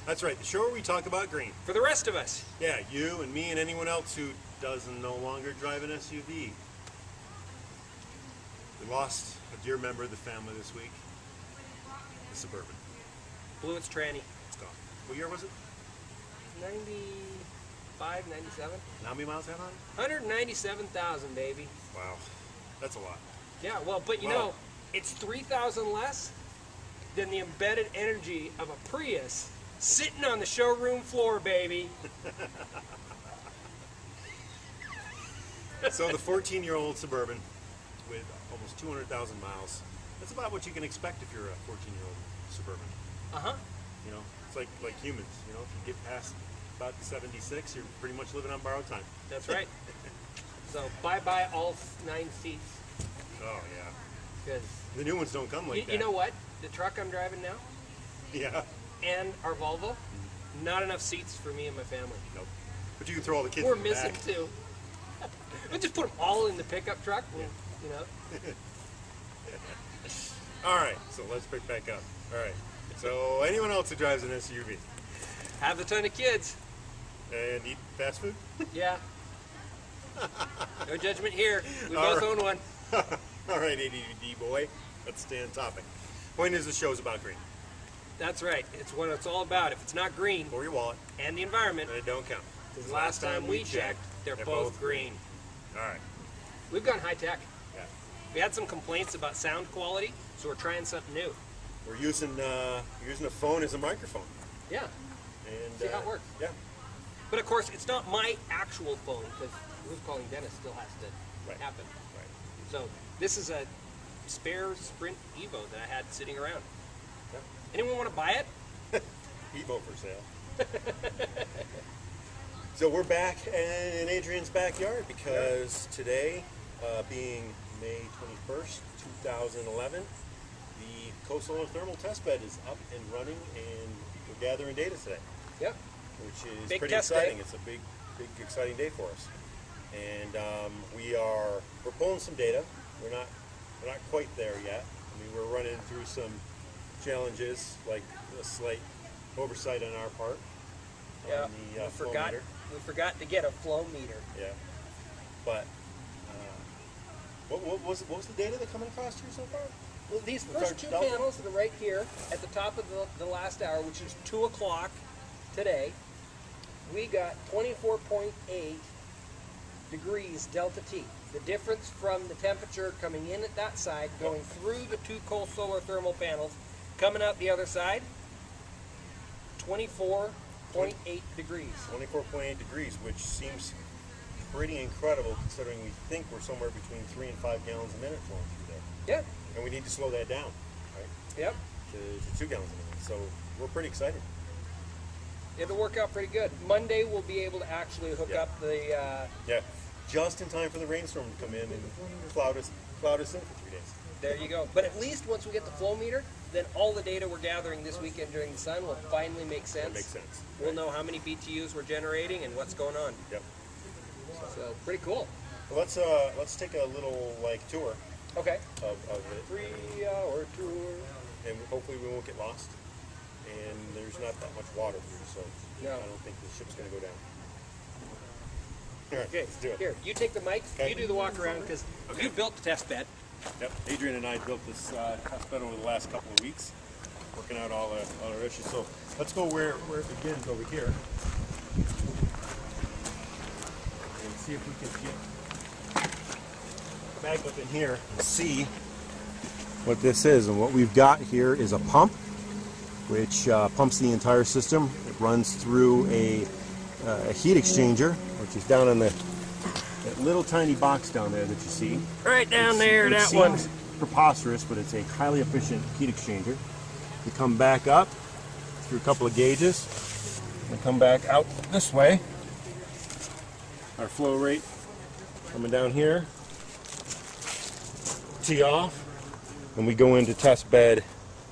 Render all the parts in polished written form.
That's right, the show where we talk about green. For the rest of us. Yeah, you and me and anyone else who doesn't no longer drive an SUV. We lost a dear member of the family this week. The Suburban. Blew its tranny. It's gone. What year was it? 95, 97. And how many miles had on it? 197,000, baby. Wow, that's a lot. Yeah, well, but you know, it's 3,000 less than the embedded energy of a Prius sitting on the showroom floor, baby. So the 14-year-old Suburban with almost 200,000 miles, that's about what you can expect if you're a 14-year-old Suburban. Uh-huh. You know, it's like humans, you know, if you get past about 76, you're pretty much living on borrowed time. That's right. So bye-bye all 9 seats. Oh, yeah. Because the new ones don't come like that. You know what? The truck I'm driving now, yeah, and our Volvo, not enough seats for me and my family. Nope. But you can throw all the kids We're in the missing back. two. We'll just put them all in the pickup truck, Yeah. you know. All right, so let's pick back up. All right, so anyone else who drives an SUV? Have a ton of kids. And eat fast food? Yeah. No judgment here. We All both right. own one. All right, ADD boy, let's stay on topic. Point is, the show's about green. That's right. It's what it's all about. If it's not green For your wallet, and the environment, and it don't count. because last time we checked, they're both green. All right. We've gone high tech. Yeah. We had some complaints about sound quality, so we're trying something new. We're using a phone as a microphone. Yeah. And See how it works. Yeah. But of course, it's not my actual phone, because who's calling Dennis still has to happen. Right. So this is a spare Sprint Evo that I had sitting around. Yeah. Anyone want to buy it? Evo for sale. So we're back in Adrian's backyard because today, being May 21st, 2011, the CosSolar thermal test bed is up and running, and we're gathering data today. Yep. Which is Big pretty test exciting. day. It's a big, exciting day for us. And we're pulling some data. We're not quite there yet. I mean, we're running through some challenges, like a slight oversight on our part. Yeah. On the flow meter. We forgot to get a flow meter. Yeah. But what was the data that coming across here so far? Well, these What's first our two delta? panels that are right here at the top of the last hour, which is 2 o'clock today, we got 24.8 degrees delta T. The difference from the temperature coming in at that side, going through the two CosSolar thermal panels, coming out the other side, 24.8 degrees. 24.8 degrees, which seems pretty incredible considering we think we're somewhere between 3 and 5 gallons a minute flowing through there. Yep. And we need to slow that down, right? Yep. To 2 gallons a minute. So we're pretty excited. It'll work out pretty good. Monday we'll be able to actually hook up the... Yeah, just in time for the rainstorm to come in and cloud us in for 3 days. There you go. But at least once we get the flow meter, then all the data we're gathering this weekend during the sun will finally make sense. That makes sense. We'll know how many BTUs we're generating and what's going on. Yep. So pretty cool. Well, let's take a little tour Okay. of it. 3-hour tour. And hopefully we won't get lost. And there's not that much water here, so No. I don't think the ship's going to go down. All right, Okay. let's do it. Here, you take the mic. Okay. You do the walk around because you built the test bed. Yep. Adrian and I built this test bed over the last couple of weeks, working out all our issues. So let's go where it begins over here, and see if we can get back up in here and see what this is. And what we've got here is a pump, which pumps the entire system. It runs through a heat exchanger, which is down on that little tiny box down there that you see. Right down there, it that one. seems preposterous, but it's a highly efficient heat exchanger. We come back up through a couple of gauges and come back out this way. Our flow rate coming down here. Tee off, and we go into test bed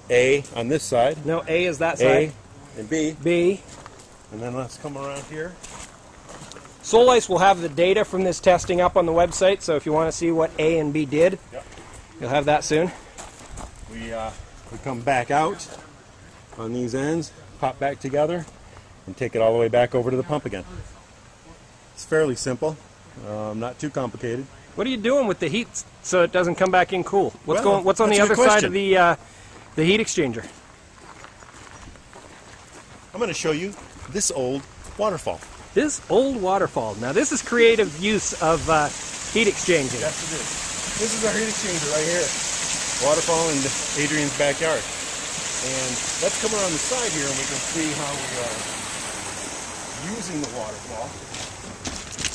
A on this side. No, A is that A side. and B. B. And then let's come around here. Sol-Ice will have the data from this testing up on the website, so if you want to see what A and B did, Yep. you'll have that soon. We come back out on these ends, pop back together, and take it all the way back over to the pump again. It's fairly simple, not too complicated. What are you doing with the heat so it doesn't come back in cool? What's on the that's a other good side of question. the heat exchanger? I'm going to show you this old waterfall. This old waterfall. Now this is creative use of heat exchanging. Yes, it is. This is our heat exchanger right here. Waterfall in Adrian's backyard. And let's come around the side here and we can see how we are using the waterfall.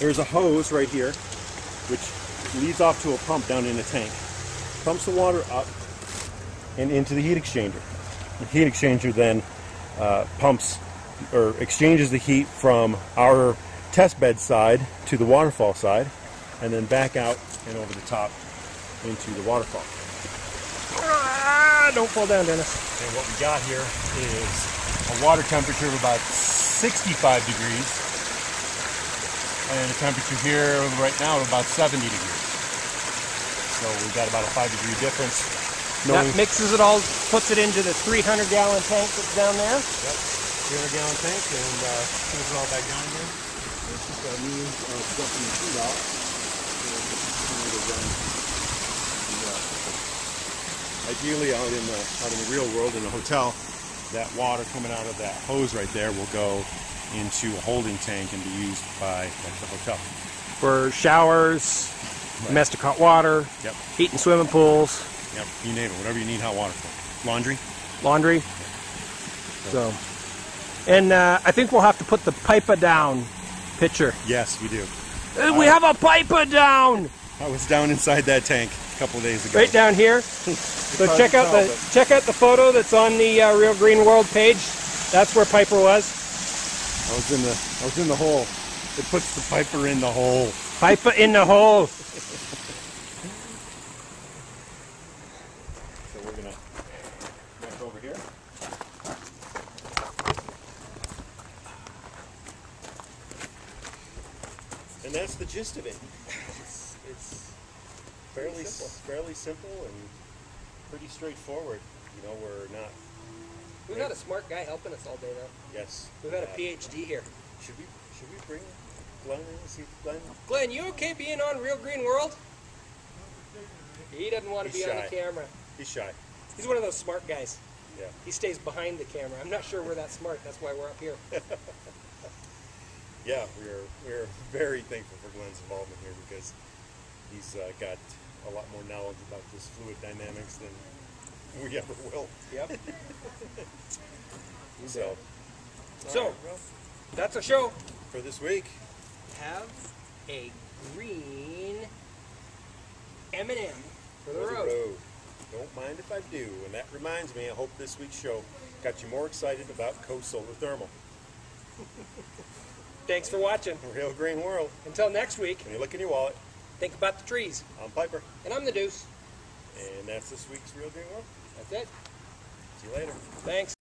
There's a hose right here which leads off to a pump down in a tank. Pumps the water up and into the heat exchanger. The heat exchanger then pumps or exchanges the heat from our test bed side to the waterfall side, and then back out and over the top into the waterfall. Don't fall down, Dennis. And what we got here is a water temperature of about 65 degrees, and a temperature here right now of about 70 degrees. So we've got about a 5-degree difference. That mixes it all, puts it into the 300-gallon tank that's down there. Yep, 300-gallon tank, and pulls it all back down again. It's just a means of dumping the heat out. Ideally, out in the real world, in a hotel, that water coming out of that hose right there will go into a holding tank and be used by the hotel for showers, domestic hot water, yep, heat and swimming pools. Yep, you name it, whatever you need hot water for. Laundry. Laundry. So, and I think we'll have to put the pipe down picture. Yes, we do. We have a pipe down. I was down inside that tank a couple of days ago. Right down here. So check out the photo that's on the Real Green World page. That's where Piper was. I was in the hole. It puts the Piper in the hole. Piper in the hole. So we're gonna back over here. And that's the gist of it. It's fairly simple and pretty straightforward. You know, We've had a smart guy helping us all day now. Yes. We've had a PhD here. Should we bring Glenn in? See Glenn? Glenn, you okay being on Real Green World? He doesn't want to be on the camera. He's shy. He's one of those smart guys. Yeah. He stays behind the camera. I'm not sure we're that smart. That's why we're up here. Yeah, we're very thankful for Glenn's involvement here because he's got a lot more knowledge about this fluid dynamics than we ever will. Yep. So, that's a show for this week. Have a green M&M for the road. Don't mind if I do. And that reminds me, I hope this week's show got you more excited about CosSolar Thermal. Thanks for watching. Real Green World. Until next week. When you look in your wallet, think about the trees. I'm Piper. And I'm the Deuce. And that's this week's Real Green World. That's it. See you later. Thanks.